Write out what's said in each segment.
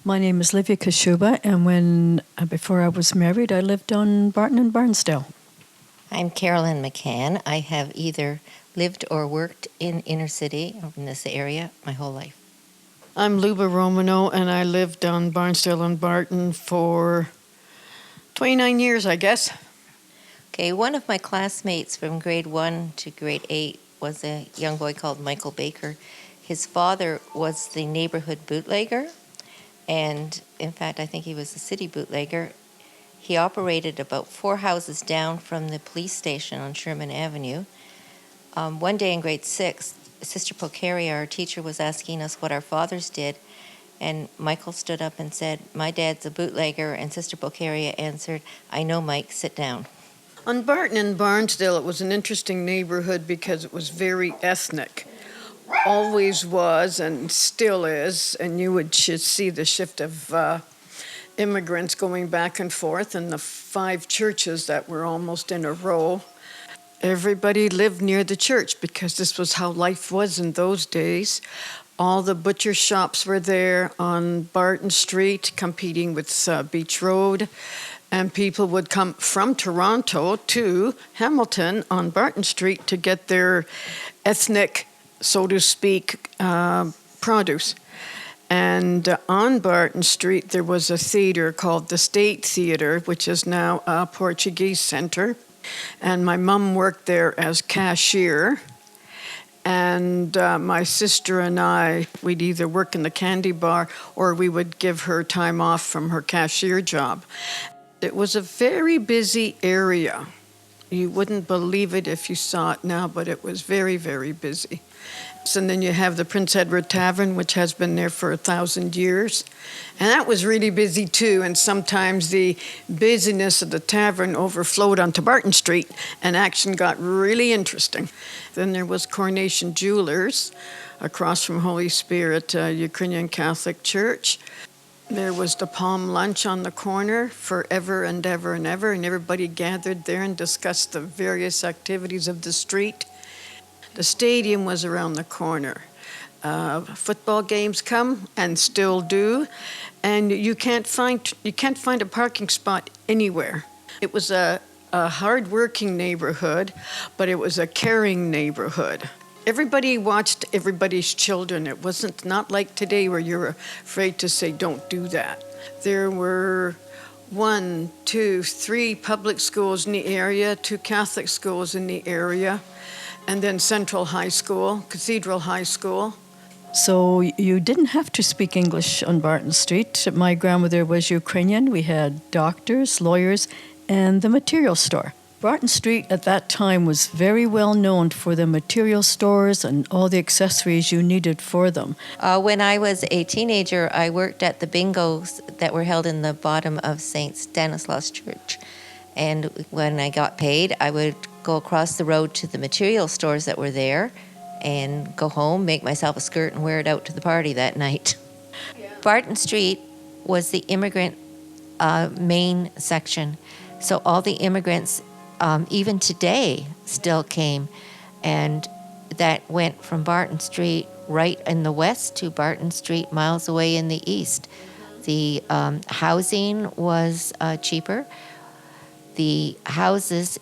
My name is Livia Kashuba, and before I was married, I lived on Barton and Barnsdale. I'm Carolyn McCann. I have either lived or worked in inner city or in this area my whole life. I'm Luba Romano, and I lived on Barnsdale and Barton for 29 years, I guess. Okay, one of my classmates from grade 1 to grade 8 was a young boy called Michael Baker. His father was the neighborhood bootlegger, and in fact, I think he was a city bootlegger. He operated about 4 houses down from the police station on Sherman Avenue. One day in grade 6, Sister Pulcaria, our teacher, was asking us what our fathers did, and Michael stood up and said, "My dad's a bootlegger," and Sister Pulcaria answered, "I know, Mike, sit down." On Barton and Barnsdale, it was an interesting neighborhood because it was very ethnic. Always was and still is, and you would see the shift of immigrants going back and forth, and the 5 churches that were almost in a row. Everybody lived near the church because this was how life was in those days. All the butcher shops were there on Barton Street, competing with Beach Road, and people would come from Toronto to Hamilton on Barton Street to get their ethnic, so to speak, produce. And on Barton Street, there was a theater called the State Theater, which is now a Portuguese center. And my mom worked there as cashier. And my sister and I, we'd either work in the candy bar or we would give her time off from her cashier job. It was a very busy area. You wouldn't believe it if you saw it now, but it was very, very busy. And then you have the Prince Edward Tavern, which has been there for 1,000 years. And that was really busy too, and sometimes the busyness of the tavern overflowed onto Barton Street, and action got really interesting. Then there was Coronation Jewelers, across from Holy Spirit Ukrainian Catholic Church. There was the Palm Lunch on the corner forever and ever and ever, and everybody gathered there and discussed the various activities of the street. The stadium was around the corner. Football games come and still do, and you can't find a parking spot anywhere. It was a hard-working neighborhood, but it was a caring neighborhood. Everybody watched everybody's children. It wasn't not like today where you're afraid to say, "Don't do that." There were 1, 2, 3 public schools in the area, 2 Catholic schools in the area, and then Central High School, Cathedral High School. So you didn't have to speak English on Barton Street. My grandmother was Ukrainian. We had doctors, lawyers, and the material store. Barton Street at that time was very well known for the material stores and all the accessories you needed for them. When I was a teenager, I worked at the bingos that were held in the bottom of St. Stanislaus Church. And when I got paid, I would go across the road to the material stores that were there and go home, make myself a skirt, and wear it out to the party that night. Yeah. Barton Street was the immigrant main section. So all the immigrants, even today, still came. And that went from Barton Street right in the west to Barton Street miles away in the east. The housing was cheaper. The houses,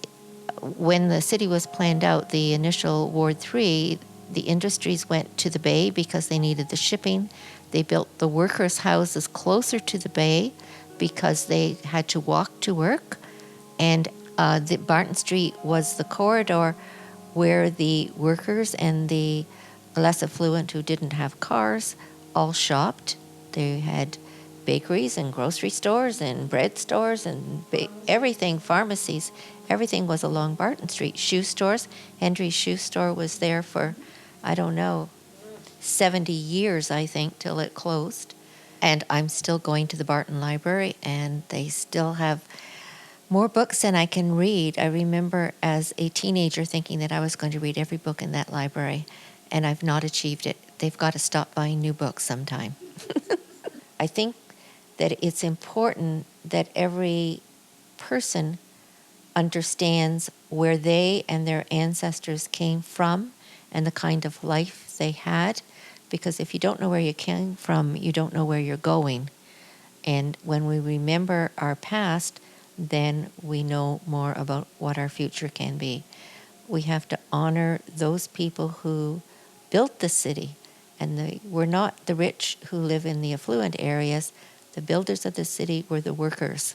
when the city was planned out, the initial Ward 3, the industries went to the bay because they needed the shipping. They built the workers' houses closer to the bay because they had to walk to work. And the Barton Street was the corridor where the workers and the less affluent who didn't have cars all shopped. They had bakeries and grocery stores and bread stores and everything, pharmacies, everything was along Barton Street. Shoe stores, Hendry's shoe store was there for, 70 years, I think, till it closed. And I'm still going to the Barton Library, and they still have more books than I can read. I remember as a teenager thinking that I was going to read every book in that library, and I've not achieved it. They've got to stop buying new books sometime. I think that it's important that every person understands where they and their ancestors came from and the kind of life they had, because if you don't know where you came from, you don't know where you're going. And when we remember our past, then we know more about what our future can be. We have to honor those people who built the city. And we're not the rich who live in the affluent areas. The builders of the city were the workers.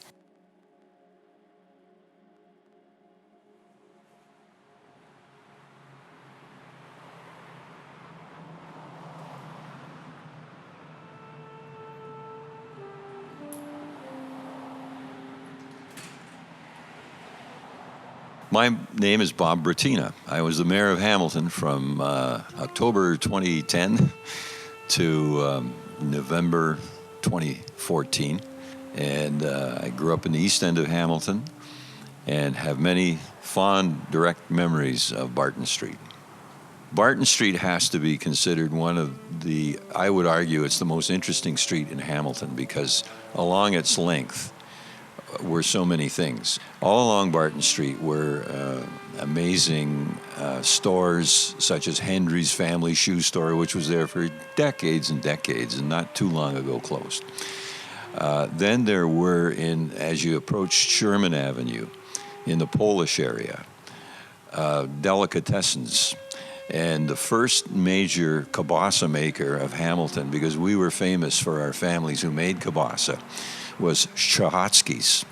My name is Bob Brattina. I was the mayor of Hamilton from October 2010 to November 2014. And I grew up in the east end of Hamilton and have many fond, direct memories of Barton Street. Barton Street has to be considered one of the, I would argue, it's the most interesting street in Hamilton because along its length, were so many things. All along Barton Street were amazing stores such as Hendry's Family Shoe Store, which was there for decades and decades and not too long ago closed. Then there were, as you approached Sherman Avenue, in the Polish area, delicatessens. And the first major kielbasa maker of Hamilton, because we were famous for our families who made kielbasa, was Chahatsky's.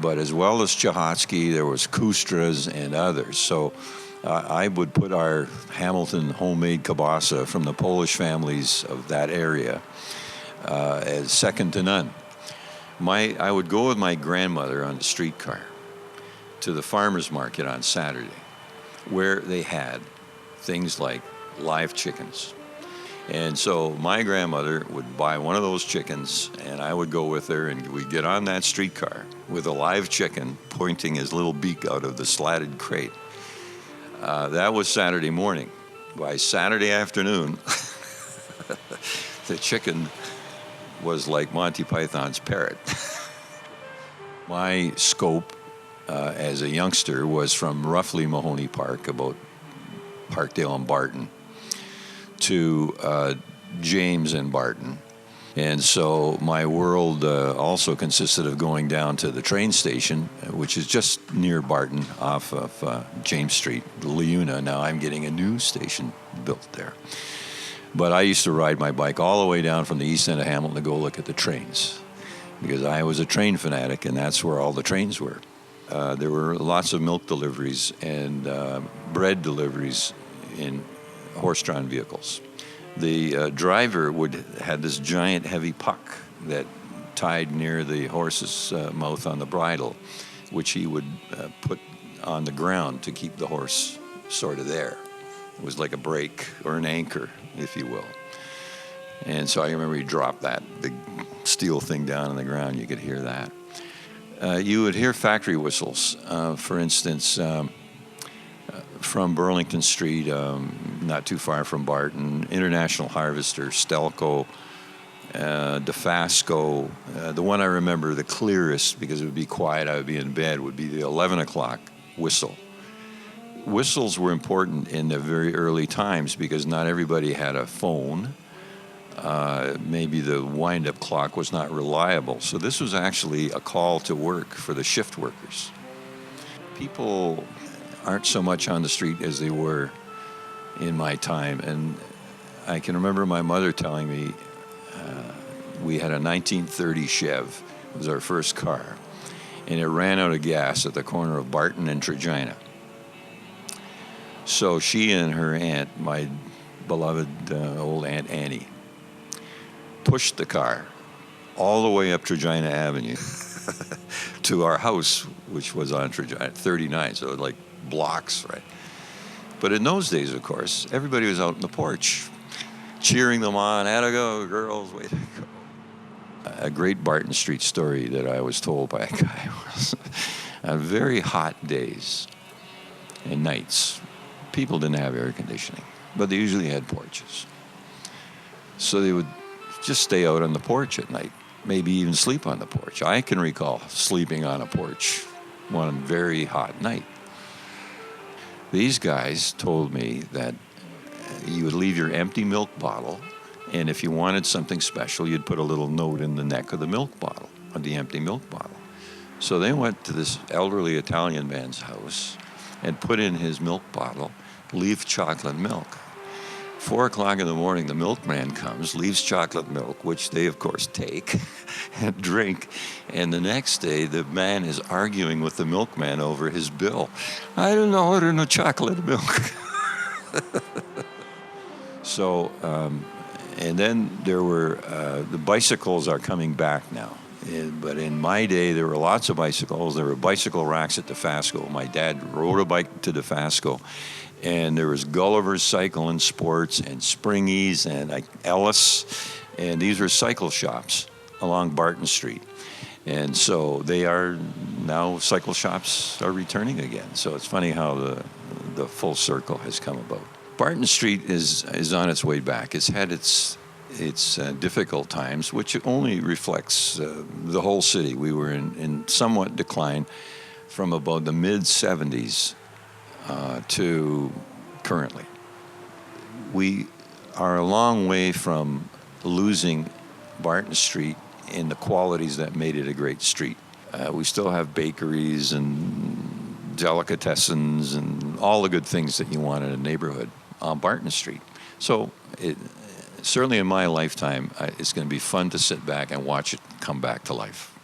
But as well as Chahatsky, there was Kustra's and others. So I would put our Hamilton homemade kielbasa from the Polish families of that area as second to none. I would go with my grandmother on the streetcar to the farmer's market on Saturday, where they had things like live chickens. And so my grandmother would buy one of those chickens, and I would go with her, and we'd get on that streetcar with a live chicken pointing his little beak out of the slatted crate. That was Saturday morning. By Saturday afternoon, the chicken was like Monty Python's parrot. My scope as a youngster was from roughly Mahoney Park, about Parkdale and Barton, to James and Barton. And so my world also consisted of going down to the train station, which is just near Barton off of James Street, Leuna. Now I'm getting a new station built there. But I used to ride my bike all the way down from the east end of Hamilton to go look at the trains, because I was a train fanatic, and that's where all the trains were. There were lots of milk deliveries and bread deliveries in horse-drawn vehicles. The driver had this giant heavy puck that tied near the horse's mouth on the bridle, which he would put on the ground to keep the horse sort of there. It was like a brake or an anchor, if you will. And so I remember he dropped that big steel thing down on the ground. You could hear that. You would hear factory whistles. For instance, from Burlington Street, not too far from Barton, International Harvester, Stelco, DeFasco. The one I remember the clearest, because it would be quiet, I would be in bed, would be the 11 o'clock whistle. Whistles were important in the very early times because not everybody had a phone. Maybe the wind-up clock was not reliable. So this was actually a call to work for the shift workers. People aren't so much on the street as they were in my time. And I can remember my mother telling me we had a 1930 Chev. It was our first car. And it ran out of gas at the corner of Barton and Regina. So she and her aunt, my beloved old Aunt Annie, pushed the car all the way up Regina Avenue to our house, which was on Regina 39, so like blocks, right? But in those days, of course, everybody was out on the porch, cheering them on, "Atta go, girls, way to go." A great Barton Street story that I was told by a guy was on very hot days and nights, people didn't have air conditioning, but they usually had porches. So they would just stay out on the porch at night, maybe even sleep on the porch. I can recall sleeping on a porch one very hot night. These guys told me that you would leave your empty milk bottle And if you wanted something special, you'd put a little note in the neck of the milk bottle, of the empty milk bottle. So they went to this elderly Italian man's house and put in his milk bottle, leave chocolate milk. 4 o'clock in the morning, the milkman comes, leaves chocolate milk, which they, of course, take and drink. And the next day, the man is arguing with the milkman over his bill. I don't know, I don't know chocolate milk. So, and then there were, the bicycles are coming back now. But in my day, there were lots of bicycles. There were bicycle racks at Dofasco. My dad rode a bike to Dofasco. And there was Gulliver's Cycle and Sports and Springies and Ellis. And these were cycle shops along Barton Street. And so they are now, cycle shops are returning again. So it's funny how the full circle has come about. Barton Street is on its way back. It's had its difficult times, which only reflects the whole city. We were in somewhat decline from about the mid-'70s to currently. We are a long way from losing Barton Street in the qualities that made it a great street. We still have bakeries and delicatessens and all the good things that you want in a neighborhood on Barton Street. So certainly in my lifetime, it's going to be fun to sit back and watch it come back to life.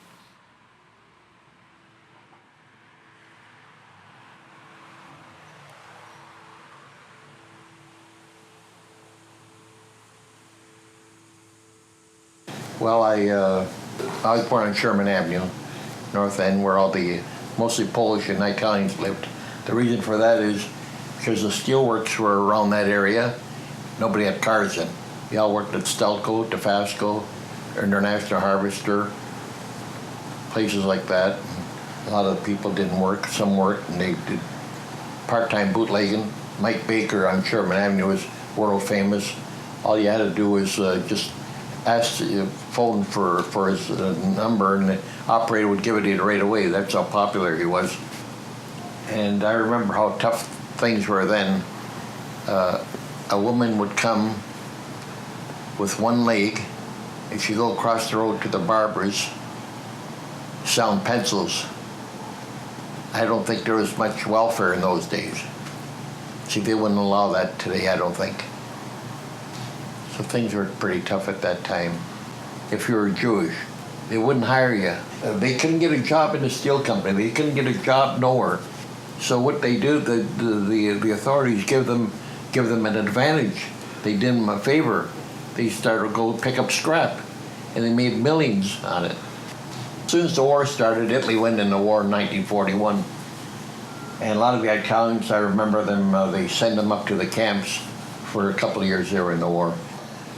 Well, I was born on Sherman Avenue, North End, where all the mostly Polish and Italians lived. The reason for that is because the steelworks were around that area. Nobody had cars then. They all worked at Stelco, Dofasco, International Harvester, places like that. A lot of the people didn't work. Some worked, and they did part-time bootlegging. Mike Baker on Sherman Avenue was world famous. All you had to do was just ask, phone for his number, and the operator would give it to you right away. That's how popular he was. And I remember how tough things were then. A woman would come with one leg, and she'd go across the road to the barber's, selling pencils. I don't think there was much welfare in those days. See, they wouldn't allow that today, I don't think. So things were pretty tough at that time. If you were Jewish, they wouldn't hire you. They couldn't get a job in the steel company. They couldn't get a job nowhere. So what they do, the authorities give them an advantage. They did them a favor. They started to go pick up scrap, and they made millions on it. As soon as the war started, Italy went in the war in 1941. And a lot of the Italians, I remember them, they send them up to the camps for a couple of years they were in the war.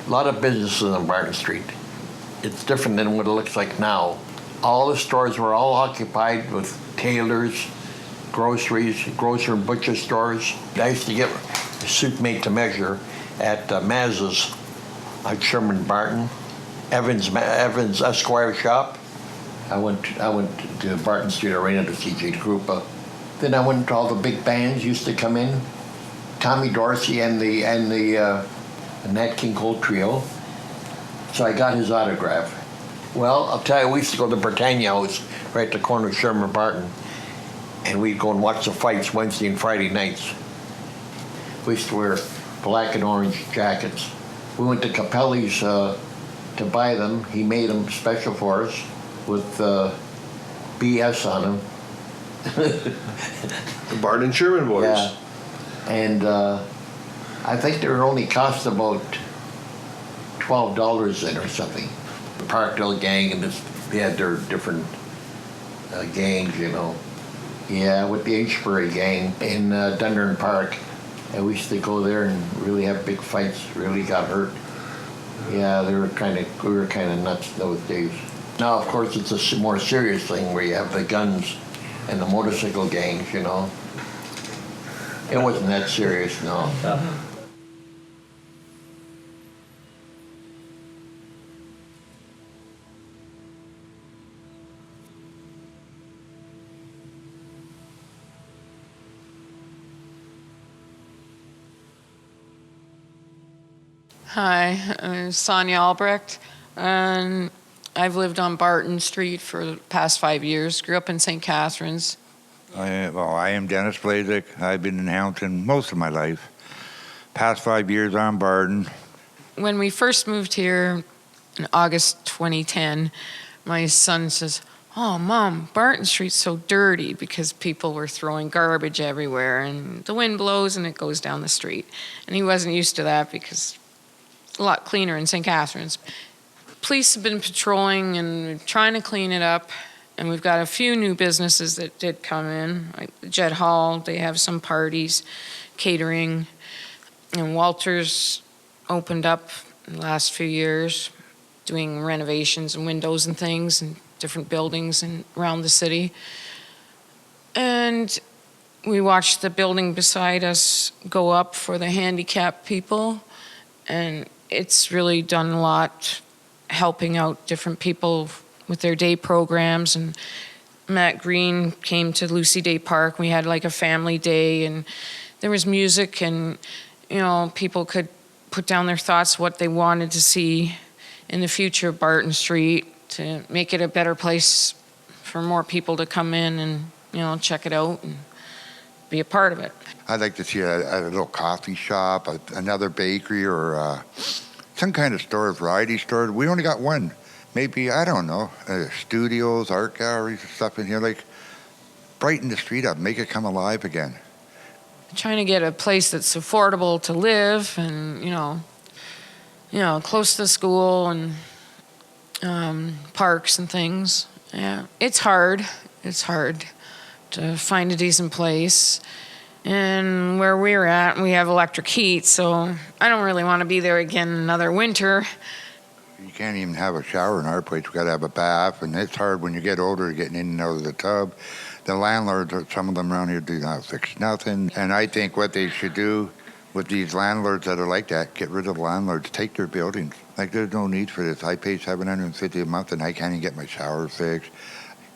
A lot of businesses on Barton Street. It's different than what it looks like now. All the stores were all occupied with tailors, groceries, grocer and butcher stores. I used to get a suit made to measure at Maz's, at Sherman Barton, Evans Esquire shop. I went to Barton Street Arena to see J. Krupa. Then I went to all the big bands used to come in. Tommy Dorsey and the Nat King Cole Trio. So I got his autograph. Well, I'll tell you, we used to go to the Britannia House right at the corner of Sherman Barton, and we'd go and watch the fights Wednesday and Friday nights. We used to wear black and orange jackets. We went to Capelli's to buy them. He made them special for us with BS on them. The Barton Sherman boys. Yeah. And I think they were only cost about $12 then or something. The Parkdale gang, and they had their different gangs, you know. Yeah, with the Inchbury gang in Dundurn Park. And we used to go there and really have big fights, really got hurt. Yeah, we were kind of nuts those days. Now, of course, it's a more serious thing where you have the guns and the motorcycle gangs, you know. It wasn't that serious, no. Hi, I'm Sonia Albrecht, and I've lived on Barton Street for the past 5 years. Grew up in St. Catharines. I am Dennis Blazek. I've been in Hamilton most of my life. Past 5 years on Barton. When we first moved here in August 2010, my son says, "Oh, Mom, Barton Street's so dirty," because people were throwing garbage everywhere, and the wind blows and it goes down the street. And he wasn't used to that because it's a lot cleaner in St. Catharines. Police have been patrolling and trying to clean it up, and we've got a few new businesses that did come in, like Jet Hall. They have some parties, catering, and Walters opened up in the last few years, doing renovations and windows and things and different buildings and around the city. And we watched the building beside us go up for the handicapped people, and it's really done a lot helping out different people with their day programs. And Matt Green came to Lucy Day Park. We had like a family day, and there was music, and people could put down their thoughts what they wanted to see in the future of Barton Street to make it a better place for more people to come in and check it out and be a part of it. I'd like to see a little coffee shop, another bakery, or some kind of store, variety store. We only got one. Maybe, I don't know, studios, art galleries, and stuff in here. Like, brighten the street up, make it come alive again. Trying to get a place that's affordable to live and, close to the school and parks and things. Yeah, it's hard. It's hard to find a decent place. And where we're at, we have electric heat, so I don't really want to be there again another winter. You can't even have a shower in our place. We got to have a bath, and it's hard when you get older getting in and out of the tub. The landlords, some of them around here, do not fix nothing. And I think what they should do with these landlords that are like that, get rid of the landlords, take their buildings. Like, there's no need for this. I pay $750 a month, and I can't even get my shower fixed.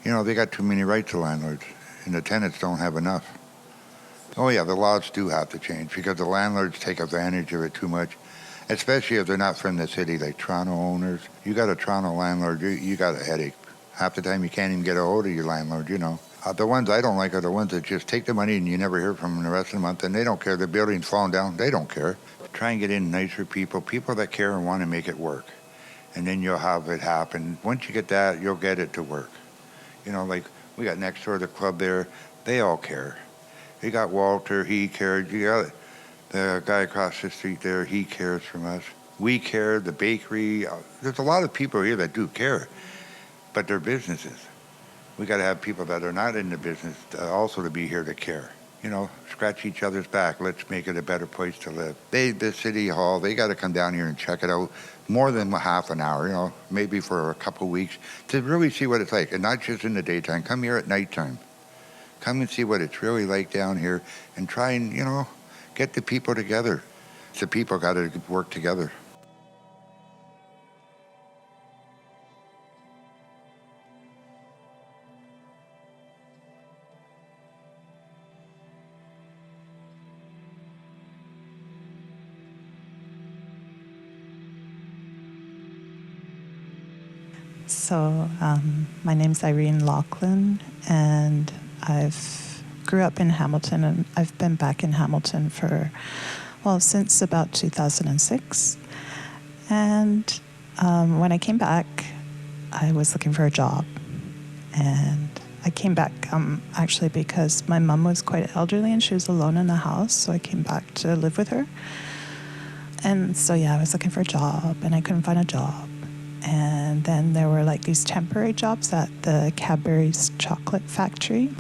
They got too many rights, the landlords, and the tenants don't have enough. Oh, yeah, the laws do have to change because the landlords take advantage of it too much, especially if they're not from the city, like Toronto owners. You got a Toronto landlord, you got a headache. Half the time you can't even get a hold of your landlord, The ones I don't like are the ones that just take the money and you never hear from them the rest of the month, and they don't care. The building's falling down. They don't care. Try and get in nicer people that care and want to make it work. And then you'll have it happen. Once you get that, you'll get it to work. Like we got next door the club there. They all care. You got Walter, he cared. You got the guy across the street there, he cares from us. We care, the bakery. There's a lot of people here that do care, but they're businesses. We got to have people that are not in the business also to be here to care. Scratch each other's back. Let's make it a better place to live. The city hall, they got to come down here and check it out more than half an hour, maybe for a couple of weeks to really see what it's like. And not just in the daytime. Come here at nighttime. Come and see what it's really like down here and try and, get the people together. The people got to work together. So my name's Irene Laughlin, and I've grew up in Hamilton, and I've been back in Hamilton since about 2006. And when I came back, I was looking for a job. And I came back actually because my mom was quite elderly and she was alone in the house, so I came back to live with her. And so, I was looking for a job, and I couldn't find a job. And then there were like these temporary jobs at the Cadbury's chocolate factory.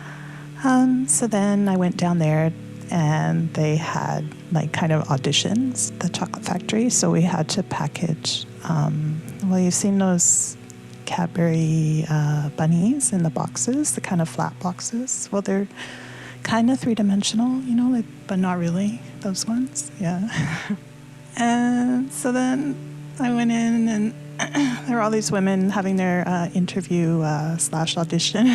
So then I went down there, and they had like kind of auditions, the chocolate factory. So we had to package, you've seen those Cadbury bunnies in the boxes, the kind of flat boxes. Well, they're kind of three-dimensional, but not really, those ones, yeah. And so then I went in, and there were all these women having their interview / audition.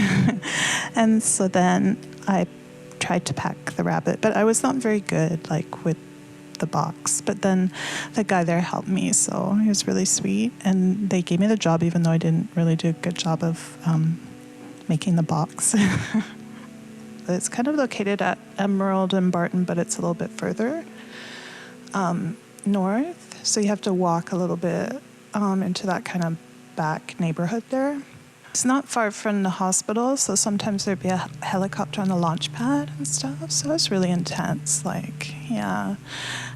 And so then I tried to pack the rabbit, but I was not very good, with the box. But then the guy there helped me, so he was really sweet. And they gave me the job even though I didn't really do a good job of making the box. It's kind of located at Emerald and Barton, but it's a little bit further north. So you have to walk a little bit into that kind of back neighborhood there. It's not far from the hospital, so sometimes there'd be a helicopter on the launch pad and stuff. So it's really intense, yeah.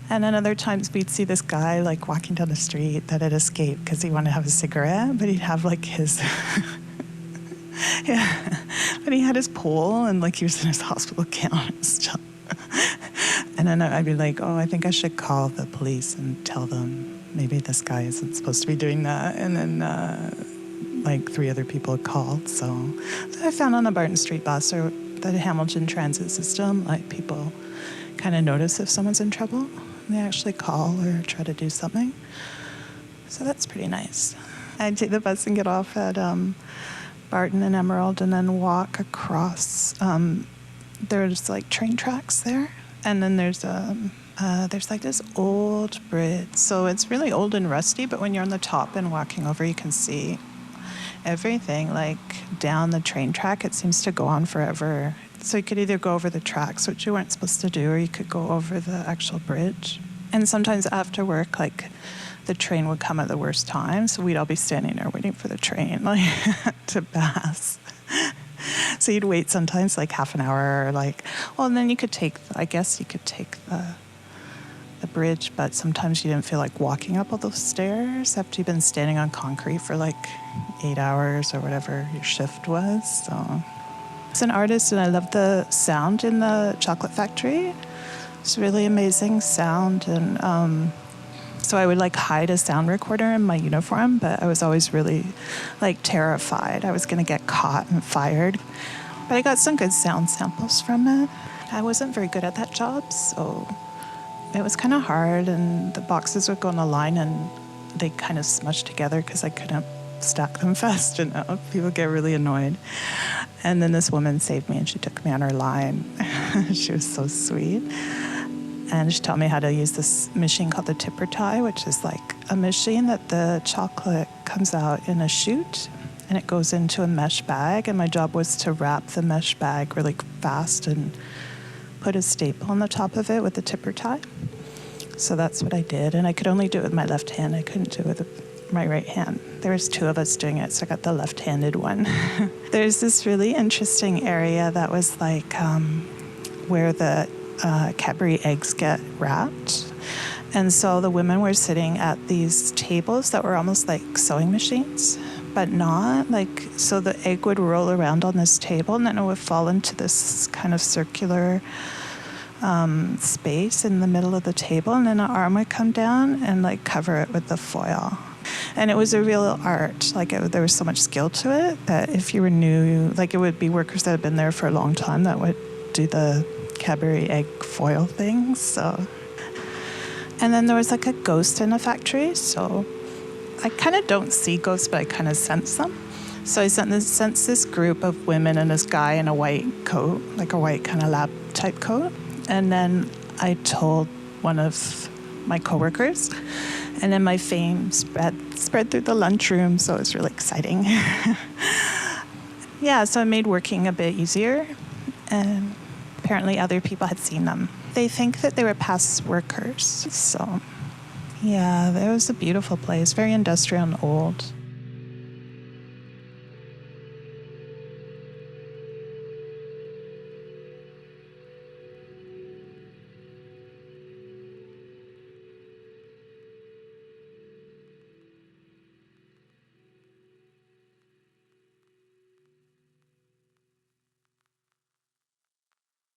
And then other times we'd see this guy walking down the street that had escaped because he wanted to have a cigarette, but he'd have his, yeah, but he had his pole and he was in his hospital gown and stuff. And then I'd be like, oh, I think I should call the police and tell them maybe this guy isn't supposed to be doing that. And then 3 other people had called. So I found on the Barton Street bus or the Hamilton transit system, people kind of notice if someone's in trouble. And they actually call or try to do something. So that's pretty nice. I'd take the bus and get off at Barton and Emerald and then walk across. There's train tracks there. And then there's this old bridge. So it's really old and rusty, but when you're on the top and walking over, you can see everything down the train track. It seems to go on forever. So you could either go over the tracks, which you weren't supposed to do, or you could go over the actual bridge. And sometimes after work, the train would come at the worst time, so we'd all be standing there waiting for the train to pass. So you'd wait sometimes half an hour, and then you could take the bridge, but sometimes you didn't feel like walking up all those stairs after you've been standing on concrete for 8 hours or whatever your shift was. So as an artist, and I love the sound in the chocolate factory. It's really amazing sound, and so I would hide a sound recorder in my uniform, but I was always really terrified I was going to get caught and fired. But I got some good sound samples from it. I wasn't very good at that job, so it was kind of hard, and the boxes would go on the line and they kind of smushed together because I couldn't stack them fast enough. People get really annoyed. And then this woman saved me and she took me on her line. She was so sweet. And she taught me how to use this machine called the tipper tie, which is a machine that the chocolate comes out in a chute and it goes into a mesh bag. And my job was to wrap the mesh bag really fast and put a staple on the top of it with the tipper tie. So that's what I did. And I could only do it with my left hand. I couldn't do it with my right hand. There was 2 of us doing it, so I got the left-handed one. There's this really interesting area that was where the Cadbury eggs get wrapped. And so the women were sitting at these tables that were almost like sewing machines, but not. So the egg would roll around on this table and then it would fall into this kind of circular space in the middle of the table, and then an arm would come down and cover it with the foil. And it was a real art. There was so much skill to it that if you were new, it would be workers that had been there for a long time that would do the Cadbury egg foil things. So, and then there was a ghost in the factory. So I kind of don't see ghosts, but I kind of sense them. So I sensed this group of women and this guy in a white coat, a white kind of lab type coat. And then I told one of my coworkers, and then my fame spread through the lunchroom, so it was really exciting. Yeah, so it made working a bit easier, and apparently other people had seen them. They think that they were past workers, so yeah, it was a beautiful place, very industrial and old.